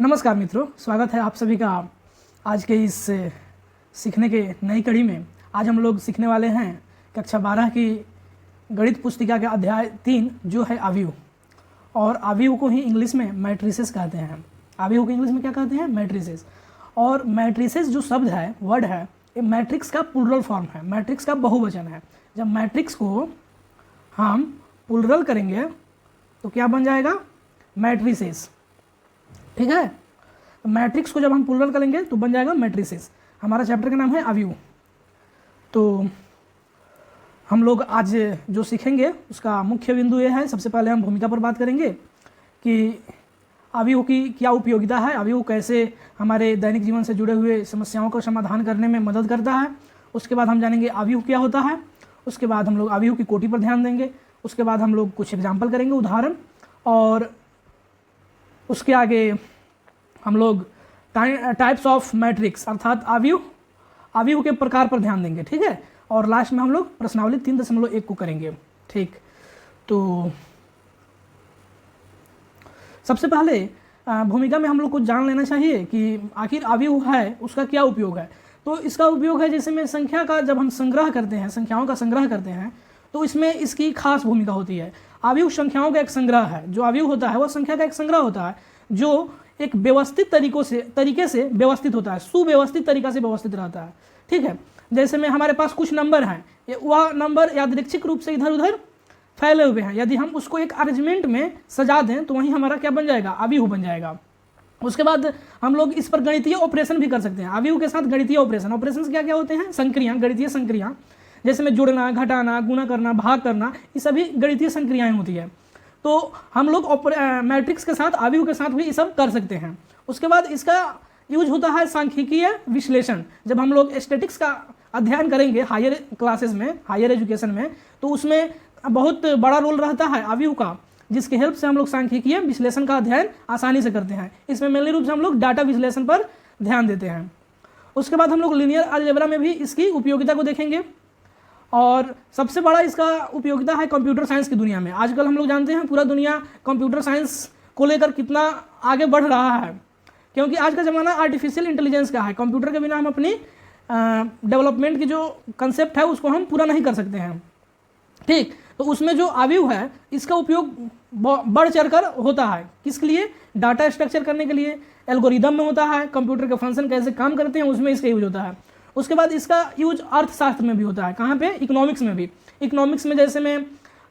नमस्कार मित्रों, स्वागत है आप सभी का आज के इस सीखने के नई कड़ी में। आज हम लोग सीखने वाले हैं कक्षा 12 की गणित पुस्तिका के अध्याय 3 जो है अवयव। और अवयव को ही इंग्लिश में मैट्रिसेस कहते हैं। अवयव को इंग्लिश में क्या कहते हैं? मैट्रिसेस। और मैट्रिसेस जो शब्द है, वर्ड है, ये मैट्रिक्स का प्लूरल फॉर्म है, मैट्रिक्स का बहुवचन है। जब मैट्रिक्स को हम प्लूरल करेंगे तो क्या बन जाएगा? मैट्रिसेस। ठीक है, तो मैट्रिक्स को जब हम प्लूरल करेंगे तो बन जाएगा मैट्रिसेस। हमारा चैप्टर का नाम है अवयव। तो हम लोग आज जो सीखेंगे उसका मुख्य बिंदु ये है, सबसे पहले हम भूमिका पर बात करेंगे कि अवयव की क्या उपयोगिता है, अवयव कैसे हमारे दैनिक जीवन से जुड़े हुए समस्याओं का समाधान करने में मदद करता है। उसके बाद हम जानेंगे अवयव क्या होता है। उसके बाद हम लोग अवयव की कोटि पर ध्यान देंगे। उसके बाद हम लोग कुछ एग्जाम्पल करेंगे, उदाहरण, और उसके आगे हम लोग टाइप्स ऑफ मैट्रिक्स अर्थात अवयव के प्रकार पर ध्यान देंगे। ठीक है, और लास्ट में हम लोग प्रश्नावली 3.1 को करेंगे। ठीक, तो सबसे पहले भूमिका में हम लोग को जान लेना चाहिए कि आखिर अवयव है उसका क्या उपयोग है। तो इसका उपयोग है, जैसे में संख्या का जब हम संग्रह करते हैं, संख्याओं का संग्रह करते हैं, तो इसमें इसकी खास भूमिका होती है। अवयव संख्याओं का एक संग्रह है। जो अवयव होता है वह संख्या का एक संग्रह होता है जो एक व्यवस्थित तरीके से व्यवस्थित होता है, सुव्यवस्थित तरीका से व्यवस्थित रहता है। ठीक है, जैसे में हमारे पास कुछ नंबर हैं, वह नंबर यादृच्छिक रूप से इधर उधर फैले हुए हैं। यदि हम उसको एक अरेंजमेंट में सजा दें तो वहीं हमारा क्या बन जाएगा? अवयव बन जाएगा। उसके बाद हम लोग इस पर गणितीय ऑपरेशन भी कर सकते हैं। अवयव के साथ गणितीय ऑपरेशन क्या क्या होते हैं? संक्रियां, गणितीय संक्रियां, जैसे में जोड़ना, घटाना, गुणा करना, भाग करना, ये सभी गणितीय संक्रियाएं होती है। तो हम लोग मैट्रिक्स के साथ, अवयव के साथ भी ये सब कर सकते हैं। उसके बाद इसका यूज होता है सांख्यिकीय विश्लेषण। जब हम लोग स्टैटिक्स का अध्ययन करेंगे हायर क्लासेस में, हायर एजुकेशन में, तो उसमें बहुत बड़ा रोल रहता है अवयव का, जिसके हेल्प से हम लोग सांख्यिकीय विश्लेषण का अध्ययन आसानी से करते हैं। इसमें मेनली रूप से हम लोग डाटा विश्लेषण पर ध्यान देते हैं। उसके बाद हम लोग लीनियर अलजेब्रा में भी इसकी उपयोगिता को देखेंगे। और सबसे बड़ा इसका उपयोगिता है कंप्यूटर साइंस की दुनिया में। आजकल हम लोग जानते हैं पूरा दुनिया कंप्यूटर साइंस को लेकर कितना आगे बढ़ रहा है, क्योंकि आज का ज़माना आर्टिफिशियल इंटेलिजेंस का है। कंप्यूटर के बिना हम अपनी डेवलपमेंट की जो कंसेप्ट है उसको हम पूरा नहीं कर सकते हैं। ठीक, तो उसमें जो अवयव है इसका उपयोग बढ़ चढ़कर होता है। किसके लिए? डाटा स्ट्रक्चर करने के लिए, एल्गोरिदम में होता है, कंप्यूटर के फंक्शन कैसे काम करते हैं उसमें इसका यूज होता है। उसके बाद इसका यूज अर्थशास्त्र में भी होता है। कहाँ पे? इकोनॉमिक्स में भी। इकोनॉमिक्स में जैसे में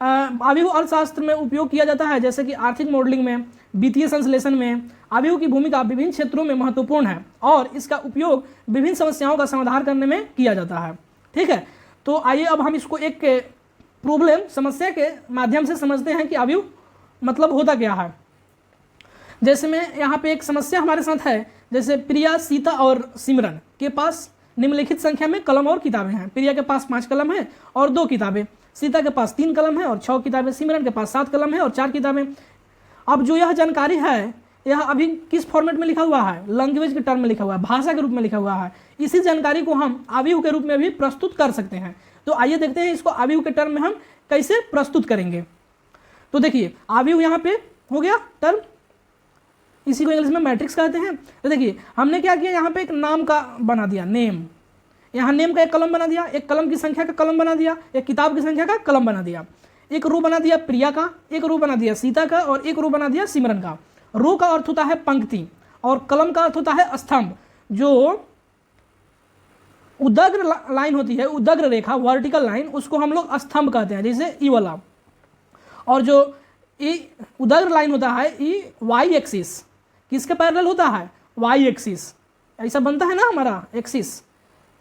अवयव अर्थशास्त्र में उपयोग किया जाता है, जैसे कि आर्थिक मॉडलिंग में, वित्तीय संश्लेषण में अवयव की भूमिका विभिन्न क्षेत्रों में महत्वपूर्ण है और इसका उपयोग विभिन्न समस्याओं का समाधान करने में किया जाता है। ठीक है, तो आइए अब हम इसको एक प्रॉब्लम, समस्या के माध्यम से समझते हैं कि अवयव मतलब होता क्या है। जैसे में यहाँ पे एक समस्या हमारे साथ है, जैसे प्रिया, सीता और सिमरन के पास निम्नलिखित संख्या में कलम और किताबें हैं। प्रिया के पास 5 कलम है और 2 किताबें, सीता के पास 3 कलम है और 6 किताबें, सिमरन के पास 7 कलम है और 4 किताबें। अब जो यह जानकारी है यह अभी किस फॉर्मेट में लिखा हुआ है? लैंग्वेज के टर्म में लिखा हुआ है, भाषा के रूप में लिखा हुआ है। इसी जानकारी को हम अवयव के रूप में भी प्रस्तुत कर सकते हैं। तो आइए देखते हैं इसको अवयव के टर्म में हम कैसे प्रस्तुत करेंगे। तो देखिए, अवयव यहाँ पे हो गया टर्म, इसी को इंग्लिश में मैट्रिक्स कहते हैं। तो देखिए हमने क्या किया, यहाँ पे एक नाम का बना दिया, नेम। यहाँ नेम का एक कलम बना दिया, एक कलम की संख्या का कलम बना दिया, एक किताब की संख्या का कलम बना दिया। एक रो बना दिया प्रिया का, एक रो बना दिया सीता का और एक रो बना दिया सिमरन का। रो का अर्थ होता है पंक्ति और कलम का अर्थ होता है स्तंभ। जो उदग्र लाइन होती है, उदग्र रेखा, वर्टिकल लाइन, उसको हम लोग स्तंभ कहते हैं, जैसे ई वाला। और जो उदग्र लाइन होता है ई वाई एक्सिस, किसके पैरेलल होता है? Y axis. ऐसा बनता है ना हमारा एक्सिस,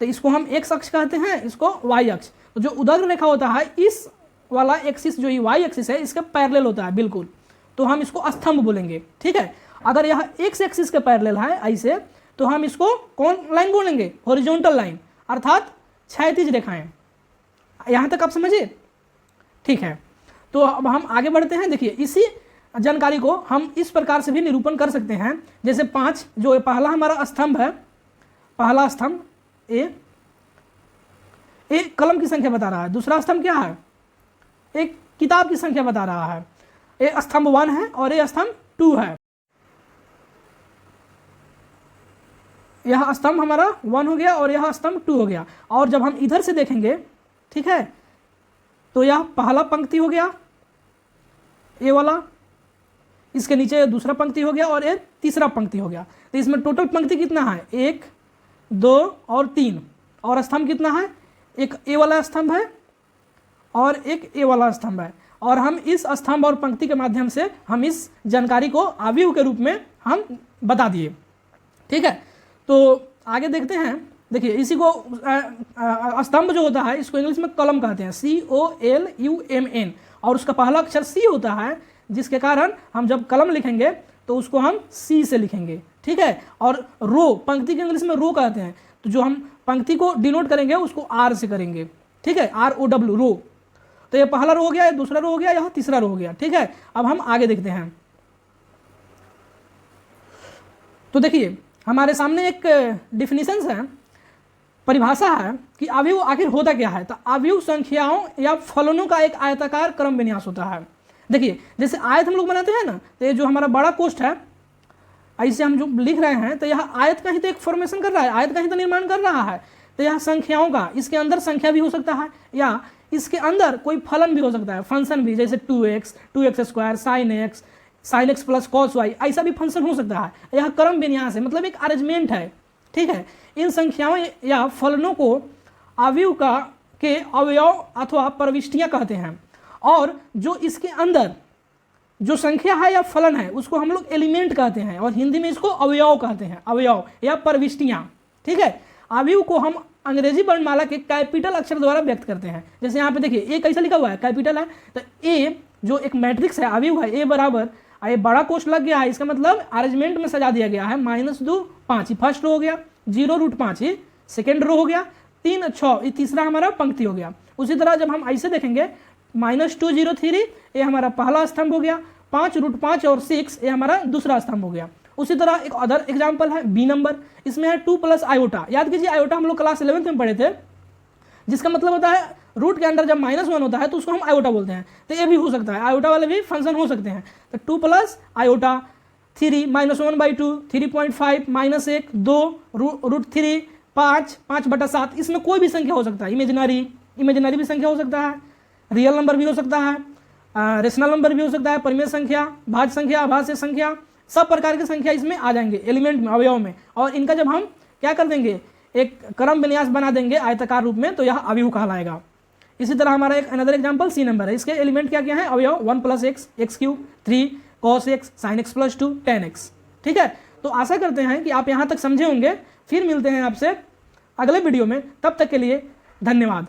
तो इसको हम एक्स अक्ष कहते हैं, इसको वाई अक्ष। तो जो उदग्र रेखा होता है इस वाला एक्सिस, जो ये वाई एक्सिस है, इसके पैरेलल होता है बिल्कुल, तो हम इसको स्तंभ बोलेंगे। ठीक है, अगर यह एक्स एक्सिस के पैरेलल है ऐसे, तो हम इसको कौन लाइन बोलेंगे? हॉरिजॉन्टल लाइन, अर्थात क्षैतिज रेखाएं। यहाँ तक आप समझिए? ठीक है, तो अब हम आगे बढ़ते हैं। देखिए इसी जानकारी को हम इस प्रकार से भी निरूपण कर सकते हैं, जैसे 5, जो पहला हमारा स्तंभ है, पहला स्तंभ ए कलम की संख्या बता रहा है। दूसरा स्तंभ क्या है? एक किताब की संख्या बता रहा है। ए स्तंभ 1 है और ए स्तंभ 2 है। यह स्तंभ हमारा 1 हो गया और यह स्तंभ 2 हो गया। और जब हम इधर से देखेंगे, ठीक है, तो यह पहला पंक्ति हो गया ए वाला, इसके नीचे दूसरा पंक्ति हो गया और एक तीसरा पंक्ति हो गया। तो इसमें टोटल पंक्ति कितना है, 1 2 और 3, और स्तंभ कितना है, एक ए वाला स्तंभ है और एक ए वाला स्तंभ है। और हम इस स्तंभ और पंक्ति के माध्यम से हम इस जानकारी को अवयव के रूप में हम बता दिए, ठीक है। तो आगे देखते हैं, देखिए इसी को स्तंभ जो होता है इसको इंग्लिश में कॉलम कहते हैं, COLUMN, और उसका पहला अक्षर C होता है, जिसके कारण हम जब कलम लिखेंगे तो उसको हम C से लिखेंगे, ठीक है। और रो, पंक्ति के इंग्लिश में रो कहते हैं, तो जो हम पंक्ति को डिनोट करेंगे उसको R से करेंगे, ठीक है, ROW, रो। तो ये पहला रो हो गया, ये दूसरा रो हो गया, यह तीसरा रो हो गया, ठीक है। अब हम आगे देखते हैं। तो देखिए हमारे सामने एक डिफिनीशंस है, परिभाषा है कि अवयव आखिर होता क्या है। तो अवयव संख्याओं या फलनों का एक आयताकार क्रम विन्यास होता है। देखिए जैसे आयत हम लोग बनाते हैं ना, तो ये जो हमारा बड़ा कोष्ठ है, ऐसे हम जो लिख रहे हैं, तो यह आयत का ही तो एक फॉर्मेशन कर रहा है, आयत का ही तो निर्माण कर रहा है। तो यह संख्याओं का, इसके अंदर संख्या भी हो सकता है या इसके अंदर कोई फलन भी हो सकता है, फंक्शन भी, जैसे 2x, 2x², sin x plus cos y, ऐसा भी फंक्शन हो सकता है। यह क्रम विन्यास है, मतलब एक अरेंजमेंट है, ठीक है। इन संख्याओं या फलनों को अवयव के अवयव अथवा प्रविष्टियां कहते हैं। और जो इसके अंदर जो संख्या है या फलन है उसको हम लोग एलिमेंट कहते हैं, और हिंदी में इसको अवयव कहते हैं, अवयव या प्रविष्टियां, ठीक है। अवयव को हम अंग्रेजी वर्णमाला के कैपिटल अक्षर द्वारा व्यक्त करते हैं। जैसे यहाँ पे देखिए ए कैसा लिखा हुआ है, कैपिटल है। तो ए जो एक मैट्रिक्स है, अवयव है, ए बराबर, ये बड़ा कोष्ठ लग गया है, इसका मतलब अरेंजमेंट में सजा दिया गया है, -2 5 फर्स्ट रो हो गया, 0√5 ये सेकेंड रो हो गया, 3 6 ये तीसरा हमारा पंक्ति हो गया। उसी तरह जब हम ऐसे देखेंगे, -2 0 3 ये हमारा पहला स्तंभ हो गया, 5√5 और 6 ये हमारा दूसरा स्तंभ हो गया। उसी तरह एक अदर एग्जाम्पल है बी नंबर, इसमें है 2 + आयोटा। याद कीजिए आयोटा हम लोग क्लास 11th में पढ़े थे, जिसका मतलब होता है रूट के अंदर जब -1 होता है तो उसको हम आयोटा बोलते हैं। तो ये भी हो सकता है, आयोटा वाले भी फंक्शन हो सकते हैं। तो 2 + आयोटा, 3 -1/2, 3.5 -1 2 √3 5 5/7, इसमें कोई भी संख्या हो सकता है, इमेजिनरी भी संख्या हो सकता है, रियल नंबर भी हो सकता है, रेशनल नंबर भी हो सकता है, परिमेय संख्या, भाज्य संख्या, आभाज्य संख्या, सब प्रकार की संख्या इसमें आ जाएंगे एलिमेंट में, अवयव में। और इनका जब हम क्या कर देंगे, एक क्रम विन्यास बना देंगे आयताकार रूप में, तो यह अवयव कहलाएगा। इसी तरह हमारा एक अनदर एग्जांपल सी नंबर है, इसके एलिमेंट क्या क्या है, अवयव 1 + x, x3, 3 cos x, sin x + 2 tan x, ठीक है। तो आशा करते हैं कि आप यहाँ तक समझे होंगे। फिर मिलते हैं आपसे अगले वीडियो में, तब तक के लिए धन्यवाद।